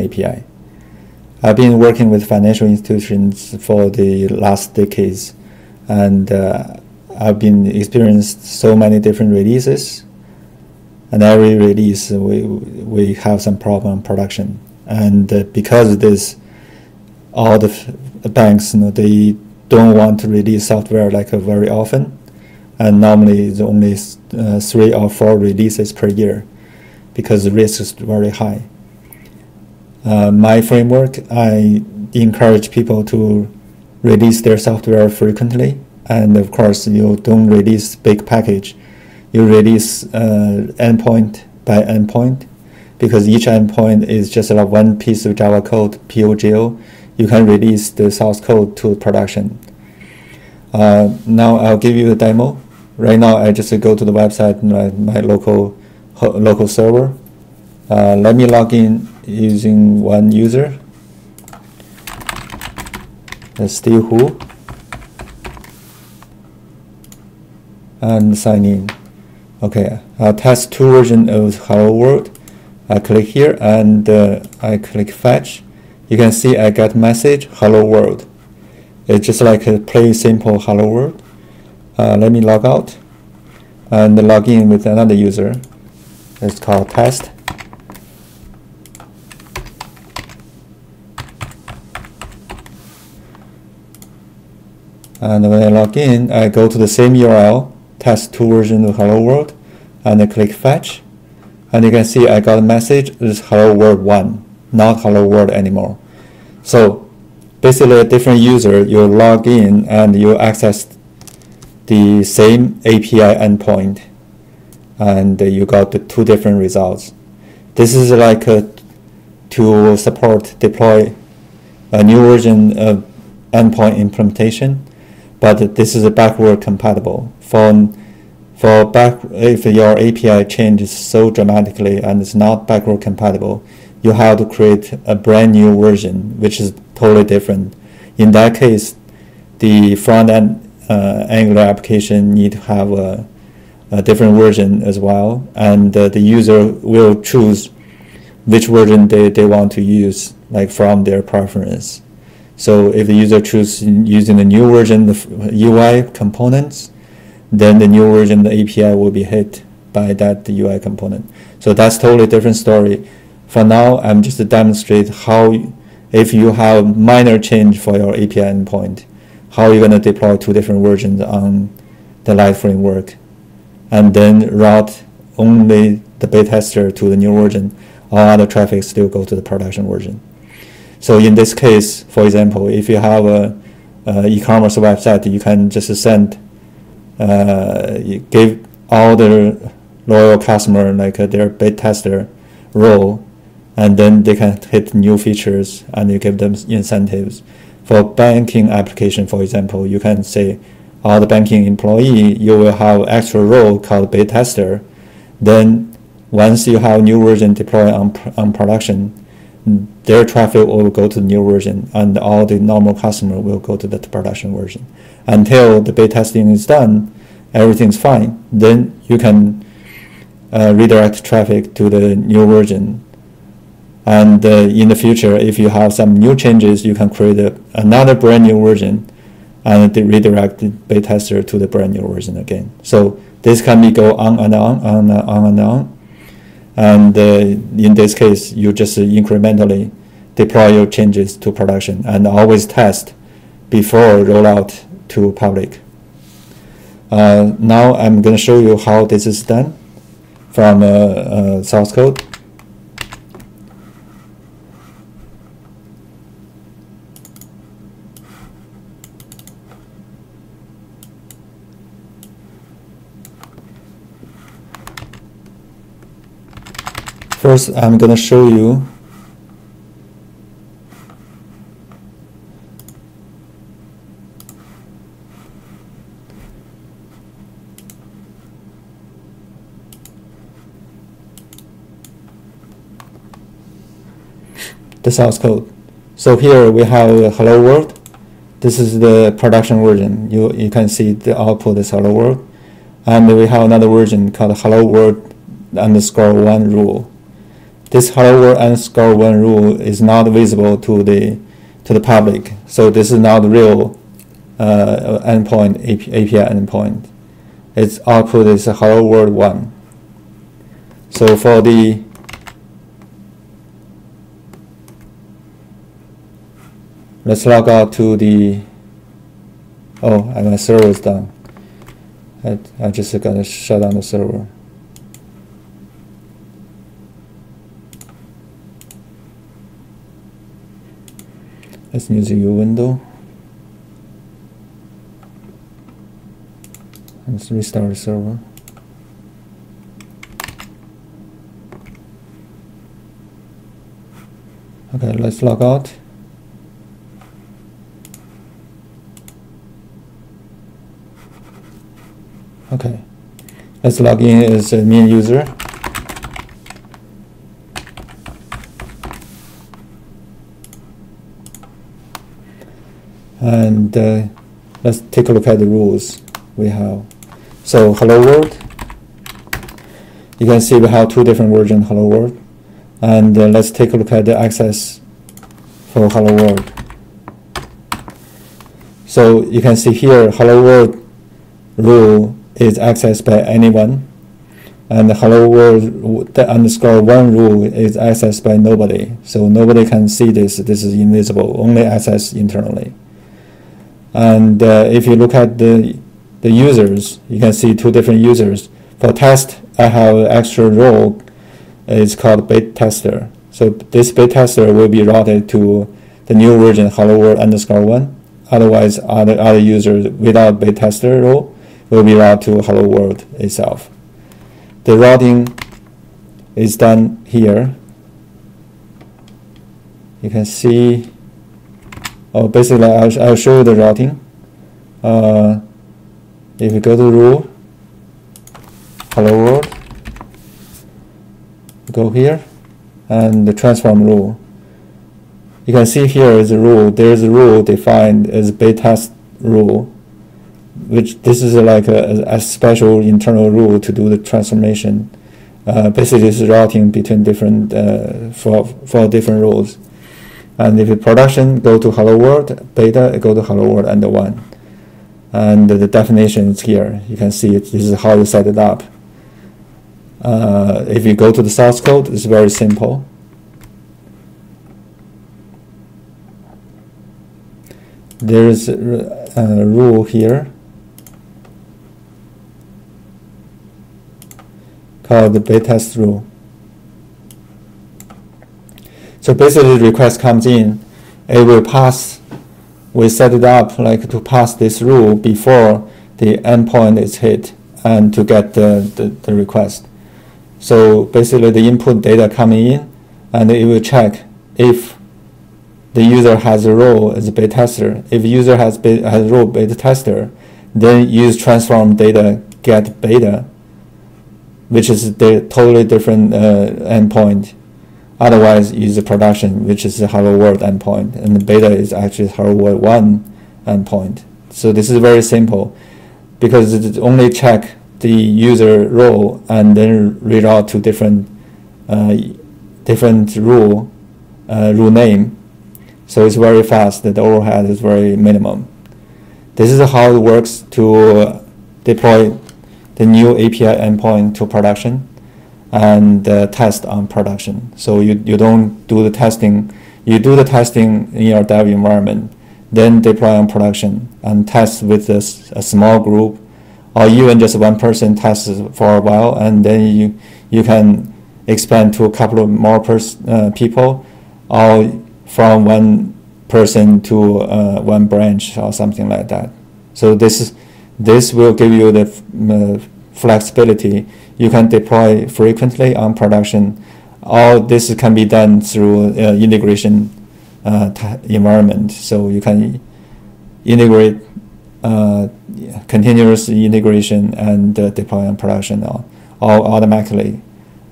API. I've been working with financial institutions for the last decades, and I've been experienced so many different releases, and every release we have some problem in production. And because of this, all the banks, they don't want to release software like very often, and normally it's only 3 or 4 releases per year because the risk is very high. My framework, I encourage people to release their software frequently, and of course you don't release big package. You release endpoint by endpoint, because each endpoint is just like one piece of Java code, POGO. You can release the source code to production. Now I'll give you a demo. Right now I just go to the website, my local server. Let me log in using one user. That's Steve Hu. And sign in. Okay, I'll test 2 versions of Hello World. I click here and I click fetch. You can see I get message Hello World. It's just like a plain simple Hello World. Let me log out and log in with another user. It's called test. And when I log in, I go to the same URL, test 2 version of Hello World, and I click fetch. And you can see I got a message, it's Hello World 1, not Hello World anymore. So basically a different user, you log in and you access the same API endpoint, and you got the 2 different results. This is like to support deploy a new version of endpoint implementation, but this is backward compatible. If your API changes so dramatically and it's not backward compatible, you have to create a brand new version, which is totally different. In that case, the front-end Angular application need to have a different version as well, and the user will choose which version they want to use, like from their preference. So if the user chooses using the new version of UI components, then the new version of the API will be hit by that UI component. So that's totally different story. For now, I'm just to demonstrate how, if you have minor change for your API endpoint, how you're going to deploy 2 different versions on the Light framework, and then route only the beta tester to the new version. All other traffic still go to the production version. So in this case, for example, if you have a e-commerce website, you can just send, you give all the loyal customer like their beta tester role, and then they can hit new features and you give them incentives. For banking application, for example, you can say all the banking employee, you will have extra role called beta tester. Then once you have new version deployed on production, their traffic will go to the new version, and all the normal customer will go to the production version. Until the beta testing is done, everything's fine. Then you can redirect traffic to the new version. And in the future, if you have some new changes, you can create another brand new version and redirect the beta tester to the brand new version again. So this can be go on and on, and on. And in this case, you just incrementally deploy your changes to production and always test before rollout to public. Now I'm going to show you how this is done from source code. First, I'm going to show you the source code. So here we have Hello World. This is the production version. You can see the output is Hello World. And we have another version called Hello World _1 rule. this hello world underscore 1 rule is not visible to the public. So this is not real endpoint, API endpoint. Its output is hello world 1. So for the let's log out to the, oh, and my server is down. I just gotta shut down the server. Let's use a new window. Let's restart the server. Okay, let's log out. Okay, let's log in as a main user. And let's take a look at the rules we have. So hello world, you can see we have 2 different versions of hello world. And let's take a look at the access for hello world. So you can see here hello world rule is accessed by anyone, and the hello world the underscore 1 rule is accessed by nobody. So nobody can see this. This is invisible, only accessed internally. And if you look at the users, you can see 2 different users. For test, I have an extra role. It's called beta tester. So this beta tester will be routed to the new version hello world underscore 1. Otherwise, other users without beta tester role will be routed to hello world itself. The routing is done here. You can see. Oh, basically, I'll show you the routing. If you go to rule, hello world, go here, and the transform rule. You can see here is a rule. There is a rule defined as beta test rule, which this is like a special internal rule to do the transformation. Basically, this is routing between different for different rules. And if you production, go to hello world, beta, go to hello world and 1. And the definition is here. You can see it. This is how you set it up. If you go to the source code, it's very simple. There is a rule here called the beta test rule. So basically, the request comes in, it will pass. We set it up like to pass this rule before the endpoint is hit and to get the request. So basically, the input data coming in, and it will check if the user has a role as a beta tester. If user has role beta tester, then use transform data get beta, which is the totally different endpoint. Otherwise, use the production, which is the hello world endpoint, and the beta is actually hello world 1 endpoint. So this is very simple, because it only check the user role and then reroute to different rule name. So it's very fast. The overhead is very minimum. This is how it works to deploy the new API endpoint to production and test on production. So you don't do the testing. You do the testing in your dev environment, then deploy on production and test with a small group, or even just one person tests for a while, and then you can expand to a couple of more people, or from one person to one branch or something like that. So this will give you the flexibility. You can deploy frequently on production. All this can be done through integration environment. So you can integrate continuous integration and deploy on production all automatically,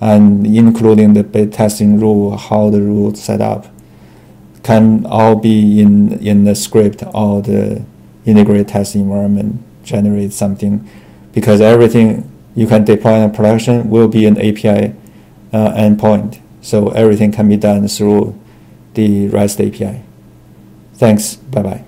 and including the beta testing rule, how the rules set up can all be in the script or the integrated test environment generate something, because everything you can deploy in production will be an API endpoint. So everything can be done through the REST API. Thanks. Bye-bye.